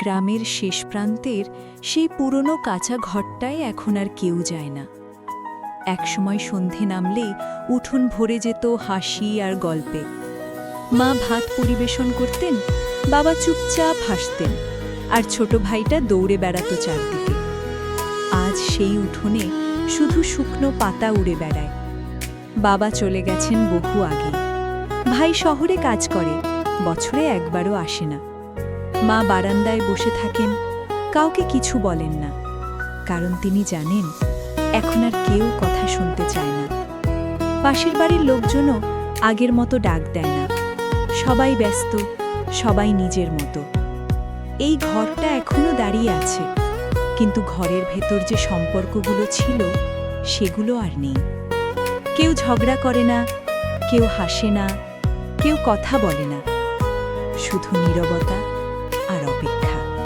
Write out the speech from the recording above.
গ্রামের শেষ প্রান্তের সেই পুরনো কাঁচা ঘরটায় এখন আর কেউ যায় না। একসময় সন্ধে নামলে উঠোন ভরে যেত হাসি আর গল্পে। মা ভাত পরিবেশন করতেন, বাবা চুপচাপ হাসতেন, আর ছোট ভাইটা দৌড়ে বেড়াতো চারদিকে। আজ সেই উঠোনে শুধু শুকনো পাতা উড়ে বেড়ায়। বাবা চলে গেছেন বহু আগে। ভাই শহরে কাজ করে, বছরে একবারও আসে না। মা বারান্দায় বসে থাকেন, কাউকে কিছু বলেন না, কারণ তিনি জানেন এখন আর কেউ কথা শুনতে চায় না। পাশের বাড়ির লোকজনও আগের মতো ডাক দেয় না। সবাই ব্যস্ত, সবাই নিজের মতো। এই ঘরটা এখনো দাঁড়িয়ে আছে, কিন্তু ঘরের ভেতর যে সম্পর্কগুলো ছিল সেগুলো আর নেই। কেউ ঝগড়া করে না, কেউ হাসে না, কেউ কথা বলে না, শুধু নীরবতা